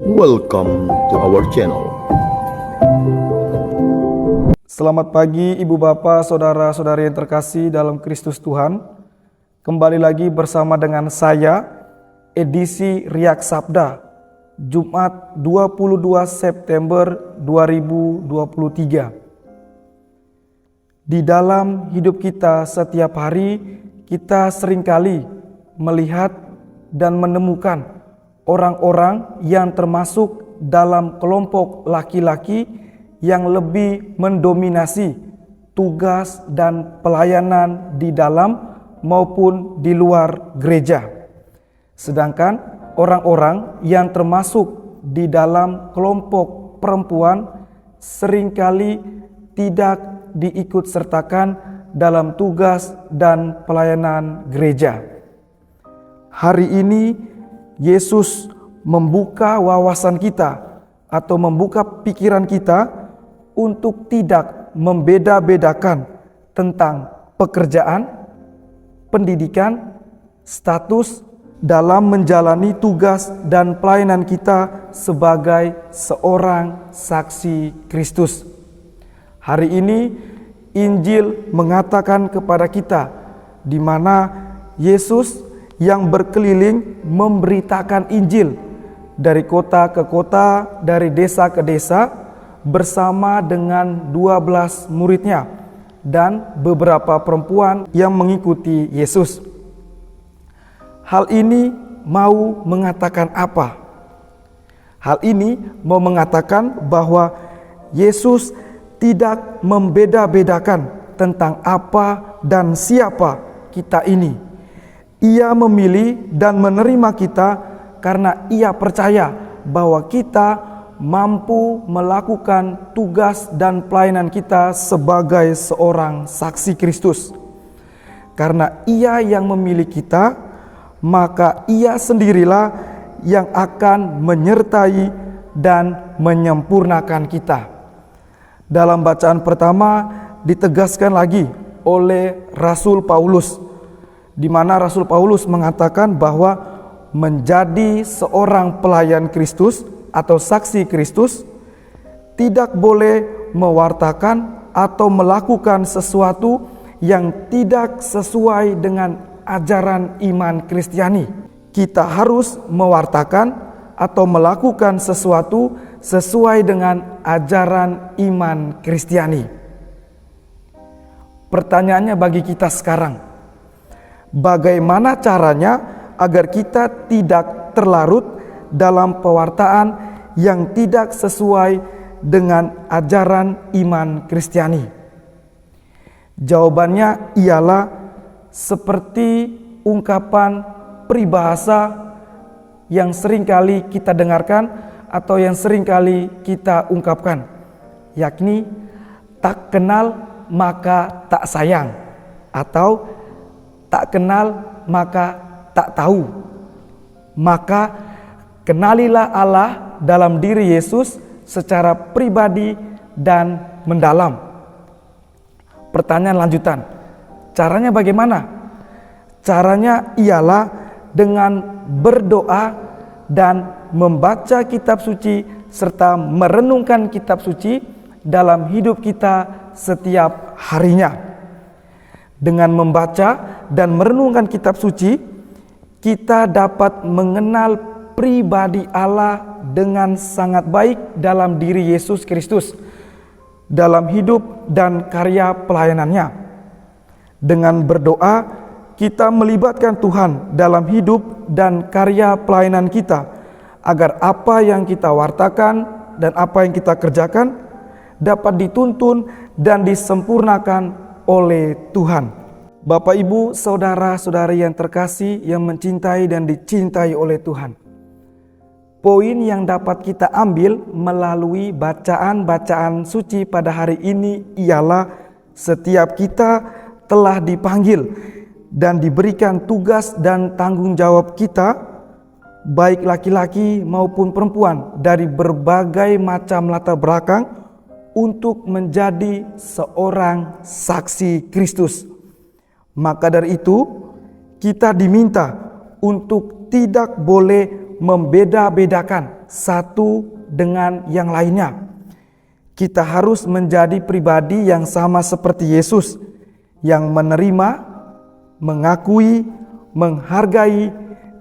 Welcome to our channel. Selamat pagi Ibu Bapak, Saudara-saudari yang terkasih dalam Kristus Tuhan. Kembali lagi bersama dengan saya, edisi Riak Sabda, Jumat 22 September 2023. Di dalam hidup kita setiap hari, kita seringkali melihat dan menemukan orang-orang yang termasuk dalam kelompok laki-laki yang lebih mendominasi tugas dan pelayanan di dalam maupun di luar gereja. Sedangkan orang-orang yang termasuk di dalam kelompok perempuan seringkali tidak diikut sertakan dalam tugas dan pelayanan gereja. Hari ini Yesus membuka wawasan kita atau membuka pikiran kita untuk tidak membeda-bedakan tentang pekerjaan, pendidikan, status dalam menjalani tugas dan pelayanan kita sebagai seorang saksi Kristus. Hari ini Injil mengatakan kepada kita di mana Yesus yang berkeliling memberitakan Injil dari kota ke kota, dari desa ke desa bersama dengan 12 muridnya dan beberapa perempuan yang mengikuti Yesus. Hal ini mau mengatakan apa? Hal ini mau mengatakan bahwa Yesus tidak membeda-bedakan tentang apa dan siapa kita ini. Ia memilih dan menerima kita karena ia percaya bahwa kita mampu melakukan tugas dan pelayanan kita sebagai seorang saksi Kristus. Karena ia yang memilih kita, maka ia sendirilah yang akan menyertai dan menyempurnakan kita. Dalam bacaan pertama ditegaskan lagi oleh Rasul Paulus, di mana Rasul Paulus mengatakan bahwa menjadi seorang pelayan Kristus atau saksi Kristus tidak boleh mewartakan atau melakukan sesuatu yang tidak sesuai dengan ajaran iman Kristiani. Kita harus mewartakan atau melakukan sesuatu sesuai dengan ajaran iman Kristiani. Pertanyaannya bagi kita sekarang, bagaimana caranya agar kita tidak terlarut dalam pewartaan yang tidak sesuai dengan ajaran iman Kristiani? Jawabannya ialah seperti ungkapan peribahasa yang seringkali kita dengarkan atau yang seringkali kita ungkapkan, yakni tak kenal maka tak sayang, atau tak kenal maka tak tahu. Maka kenalilah Allah dalam diri Yesus secara pribadi dan mendalam. Pertanyaan lanjutan, caranya bagaimana? Caranya ialah dengan berdoa dan membaca kitab suci serta merenungkan kitab suci dalam hidup kita setiap harinya. Dengan membaca dan merenungkan kitab suci, kita dapat mengenal pribadi Allah dengan sangat baik dalam diri Yesus Kristus, dalam hidup dan karya pelayanannya. Dengan berdoa, kita melibatkan Tuhan dalam hidup dan karya pelayanan kita, agar apa yang kita wartakan dan apa yang kita kerjakan dapat dituntun dan disempurnakan oleh Tuhan. Bapak, Ibu, saudara-saudari yang terkasih yang mencintai dan dicintai oleh Tuhan. Poin yang dapat kita ambil melalui bacaan-bacaan suci pada hari ini ialah setiap kita telah dipanggil dan diberikan tugas dan tanggung jawab kita, baik laki-laki maupun perempuan dari berbagai macam latar belakang, untuk menjadi seorang saksi Kristus. Maka dari itu, kita diminta untuk tidak boleh membeda-bedakan satu dengan yang lainnya. Kita harus menjadi pribadi yang sama seperti Yesus, yang menerima, mengakui, menghargai,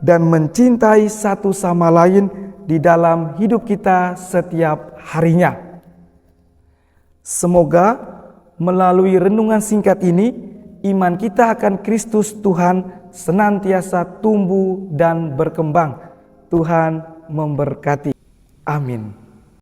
dan mencintai satu sama lain di dalam hidup kita setiap harinya. Semoga melalui renungan singkat ini, iman kita akan Kristus Tuhan senantiasa tumbuh dan berkembang. Tuhan memberkati. Amin.